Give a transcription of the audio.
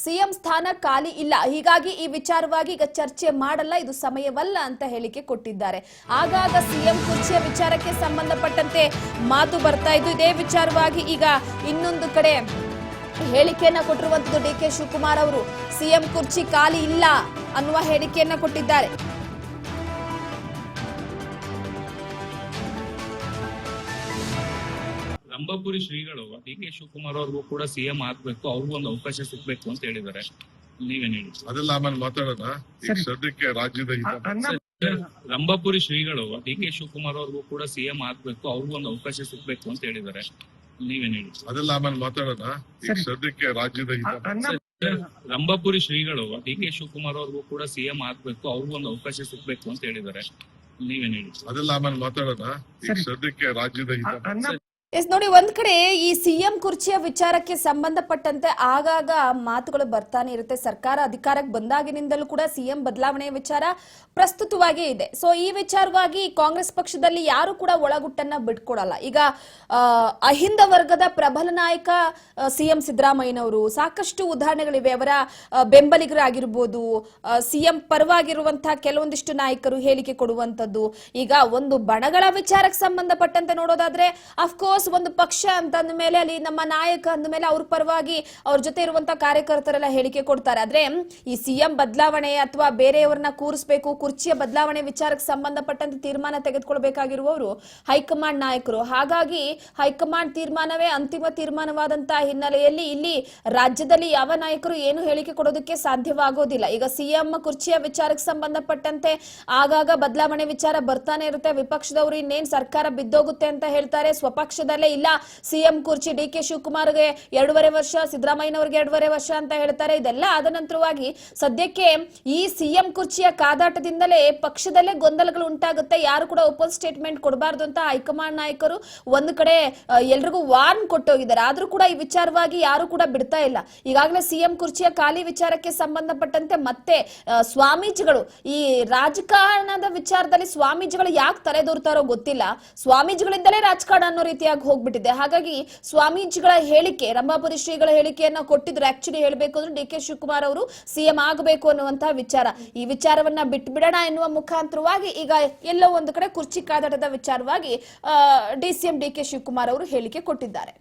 CM ಸ್ಥಾನ ಖಾಲಿ ಇಲ್ಲ, ಹೀಗಾಗಿ ಈ ವಿಚಾರವಾಗಿ ಈಗ ಚರ್ಚೆ ಮಾಡಲ್ಲ, ಇದು ಸಮಯವಲ್ಲ ಅಂತ ಹೇಳಿಕೆ ಕೊಟ್ಟಿದ್ದಾರೆ. ಆಗಾಗ ಸಿಎಂ ಕುರ್ಚಿಯ ವಿಚಾರಕ್ಕೆ ಸಂಬಂಧಪಟ್ಟಂತೆ ಮಾತು ಬರ್ತಾ ಇದ್ದು, ಇದೇ ವಿಚಾರವಾಗಿ ಈಗ ಇನ್ನೊಂದು ಕಡೆ ಹೇಳಿಕೆಯನ್ನ ಕೊಟ್ಟಿರುವಂತದ್ದು ಡಿ ಕೆ ಶಿವಕುಮಾರ್ ಅವರು. ಸಿಎಂ ಕುರ್ಚಿ ಖಾಲಿ ಇಲ್ಲ ಅನ್ನುವ ಹೇಳಿಕೆಯನ್ನ ಕೊಟ್ಟಿದ್ದಾರೆ. ರಂಭಾಪುರಿ ಶ್ರೀಗಳು ಡಿ ಕೆ ಶಿವಕುಮಾರ್ ಅವ್ರಿಗೂ ಕೂಡ ಸಿಎಂ ಆಗ್ಬೇಕು, ಅವ್ರಿಗೂ ಒಂದು ಅವಕಾಶ ಸಿಗ್ಬೇಕು ಅಂತ ಹೇಳಿದ್ದಾರೆ. ನೀವೇನ್ ಹೇಳಿ? ಅದೆಲ್ಲ ಆಮೇಲೆ ಮಾತಾಡೋಣ. ಸದ್ಯಕ್ಕೆ ರಾಜ್ಯದ ರಂಭಾಪುರಿ ಶ್ರೀಗಳು ಡಿ ಕೆ ಶಿವಕುಮಾರ್ ಅವ್ರಿಗೂ ಕೂಡ ಸಿಎಂ ಆಗ್ಬೇಕು, ಅವ್ರಿಗೂ ಒಂದು ಅವಕಾಶ ಸಿಗ್ಬೇಕು ಅಂತ ಹೇಳಿದ್ದಾರೆ. ನೀವೇನ್ ಹೇಳಿ? ಅದೆಲ್ಲ ಆಮೇಲೆ ಮಾತಾಡೋಣ. ಸದ್ಯಕ್ಕೆ ರಾಜ್ಯದ ರಂಭಾಪುರಿ ಶ್ರೀಗಳು ಡಿ ಕೆ ಶಿವಕುಮಾರ್ ಅವ್ರಿಗೂ ಕೂಡ ಸಿಎಂ ಆಗ್ಬೇಕು, ಅವ್ರಿಗೂ ಒಂದು ಅವಕಾಶ ಸಿಗ್ಬೇಕು ಅಂತ ಹೇಳಿದ್ದಾರೆ. ನೀವೇನ್ ಹೇಳಿ? ಅದೆಲ್ಲ ಆಮೇಲೆ ಮಾತಾಡೋಣ. ಸದ್ಯಕ್ಕೆ ರಾಜ್ಯದ ನೋಡಿ, ಒಂದ್ ಕಡೆ ಈ ಸಿಎಂ ಕುರ್ಚಿಯ ವಿಚಾರಕ್ಕೆ ಸಂಬಂಧಪಟ್ಟಂತೆ ಆಗಾಗ ಮಾತುಗಳು ಬರ್ತಾನೆ ಇರುತ್ತೆ. ಸರ್ಕಾರ ಅಧಿಕಾರಕ್ಕೆ ಬಂದಾಗಿನಿಂದಲೂ ಕೂಡ ಸಿಎಂ ಬದಲಾವಣೆಯ ವಿಚಾರ ಪ್ರಸ್ತುತವಾಗಿ ಇದೆ. ಸೊ ಈ ವಿಚಾರವಾಗಿ ಕಾಂಗ್ರೆಸ್ ಪಕ್ಷದಲ್ಲಿ ಯಾರು ಕೂಡ ಒಳಗುಟ್ಟನ್ನ ಬಿಟ್ಕೊಡಲ್ಲ. ಈಗ ಅಹಿಂದ ವರ್ಗದ ಪ್ರಬಲ ನಾಯಕ ಸಿಎಂ ಸಿದ್ದರಾಮಯ್ಯನವರು, ಸಾಕಷ್ಟು ಉದಾಹರಣೆಗಳಿವೆ. ಅವರ ಬೆಂಬಲಿಗರಾಗಿರ್ಬೋದು, ಸಿಎಂ ಪರವಾಗಿರುವಂತಹ ಕೆಲವೊಂದಿಷ್ಟು ನಾಯಕರು ಹೇಳಿಕೆ ಕೊಡುವಂತದ್ದು. ಈಗ ಒಂದು ಬಣಗಳ ವಿಚಾರಕ್ಕೆ ಸಂಬಂಧಪಟ್ಟಂತೆ ನೋಡೋದಾದ್ರೆ ಅಫ್ಕೋರ್ಸ್ ಒಂದು ಪಕ್ಷ ಅಂತ ಅಂದ ಮೇಲೆ ಅಲ್ಲಿ ನಮ್ಮ ನಾಯಕ ಅಂದ ಮೇಲೆ ಅವ್ರ ಪರವಾಗಿ ಅವ್ರ ಜೊತೆ ಇರುವಂತಹ ಕಾರ್ಯಕರ್ತರೆಲ್ಲ ಹೇಳಿಕೆ ಕೊಡ್ತಾರೆ. ಆದ್ರೆ ಈ ಸಿಎಂ ಬದಲಾವಣೆ ಅಥವಾ ಬೇರೆಯವ್ರನ್ನ ಕೂರಿಸಬೇಕು, ಕುರ್ಚಿಯ ಬದಲಾವಣೆ ವಿಚಾರಕ್ಕೆ ಸಂಬಂಧಪಟ್ಟಂತೆ ತೀರ್ಮಾನ ತೆಗೆದುಕೊಳ್ಬೇಕಾಗಿರುವವರು ಹೈಕಮಾಂಡ್ ನಾಯಕರು. ಹಾಗಾಗಿ ಹೈಕಮಾಂಡ್ ತೀರ್ಮಾನವೇ ಅಂತಿಮ ತೀರ್ಮಾನವಾದಂತಹ ಹಿನ್ನೆಲೆಯಲ್ಲಿ ಇಲ್ಲಿ ರಾಜ್ಯದಲ್ಲಿ ಯಾವ ನಾಯಕರು ಏನು ಹೇಳಿಕೆ ಕೊಡೋದಕ್ಕೆ ಸಾಧ್ಯವಾಗೋದಿಲ್ಲ. ಈಗ ಸಿಎಂ ಕುರ್ಚಿಯ ವಿಚಾರಕ್ಕೆ ಸಂಬಂಧಪಟ್ಟಂತೆ ಆಗಾಗ ಬದಲಾವಣೆ ವಿಚಾರ ಬರ್ತಾನೆ ಇರುತ್ತೆ. ವಿಪಕ್ಷದವರು ಇನ್ನೇನ್ ಸರ್ಕಾರ ಬಿದ್ದೋಗುತ್ತೆ ಅಂತ ಹೇಳ್ತಾರೆ, ಸ್ವಪಕ್ಷ ಇಲ್ಲ ಸಿಎಂ ಕುರ್ಚಿ ಡಿ ಕೆ ಶಿವಕುಮಾರ್ಗೆ 2.5 ವರ್ಷ, ಸಿದ್ದರಾಮಯ್ಯನವರಿಗೆ 2.5 ವರ್ಷ ಅಂತ ಹೇಳ್ತಾರೆ. ಇದೆಲ್ಲ ಆದ ನಂತರವಾಗಿ ಸದ್ಯಕ್ಕೆ ಈ ಸಿಎಂ ಕುರ್ಚಿಯ ಕಾದಾಟದಿಂದಲೇ ಪಕ್ಷದಲ್ಲೇ ಗೊಂದಲಗಳು ಉಂಟಾಗುತ್ತೆ. ಯಾರು ಕೂಡ ಓಪನ್ ಸ್ಟೇಟ್ಮೆಂಟ್ ಕೊಡಬಾರ್ದು ಅಂತ ಹೈಕಮಾಂಡ್ ನಾಯಕರು ಒಂದು ಕಡೆ ಎಲ್ರಿಗೂ ವಾರ್ನ್ ಕೊಟ್ಟೋಗಿದ್ದಾರೆ. ಆದ್ರೂ ಕೂಡ ಈ ವಿಚಾರವಾಗಿ ಯಾರು ಕೂಡ ಬಿಡ್ತಾ ಇಲ್ಲ. ಈಗಾಗಲೇ ಸಿಎಂ ಕುರ್ಚಿಯ ಖಾಲಿ ವಿಚಾರಕ್ಕೆ ಸಂಬಂಧಪಟ್ಟಂತೆ ಮತ್ತೆ ಸ್ವಾಮೀಜಿಗಳು ಈ ರಾಜಕಾರಣದ ವಿಚಾರದಲ್ಲಿ ಸ್ವಾಮೀಜಿಗಳು ಯಾಕೆ ತಲೆದೂರ್ತಾರೋ ಗೊತ್ತಿಲ್ಲ. ಸ್ವಾಮೀಜಿಗಳಿಂದಲೇ ರಾಜಕಾರಣ ಅನ್ನೋ ರೀತಿಯಾಗಿ ಹೋಗ್ಬಿಟ್ಟಿದೆ. ಹಾಗಾಗಿ ಸ್ವಾಮೀಜಿಗಳ ಹೇಳಿಕೆ, ರಂಭಾಪುರಿ ಶ್ರೀಗಳ ಹೇಳಿಕೆಯನ್ನ ಕೊಟ್ಟಿದ್ರು. ಆಕ್ಚುಲಿ ಹೇಳಬೇಕು ಅಂದ್ರೆ ಡಿ ಕೆ ಶಿವಕುಮಾರ್ ಅವರು ಸಿಎಂ ಆಗಬೇಕು ಅನ್ನುವಂತಹ ವಿಚಾರ, ಈ ವಿಚಾರವನ್ನ ಬಿಟ್ಬಿಡೋಣ ಎನ್ನುವ ಮುಖಾಂತರವಾಗಿ ಈಗ ಎಲ್ಲೋ ಒಂದು ಕಡೆ ಕುರ್ಚಿ ಕಾದಾಟದ ವಿಚಾರವಾಗಿ ಸಿಎಂ ಡಿ ಕೆ ಶಿವಕುಮಾರ್ ಅವರು ಹೇಳಿಕೆ ಕೊಟ್ಟಿದ್ದಾರೆ.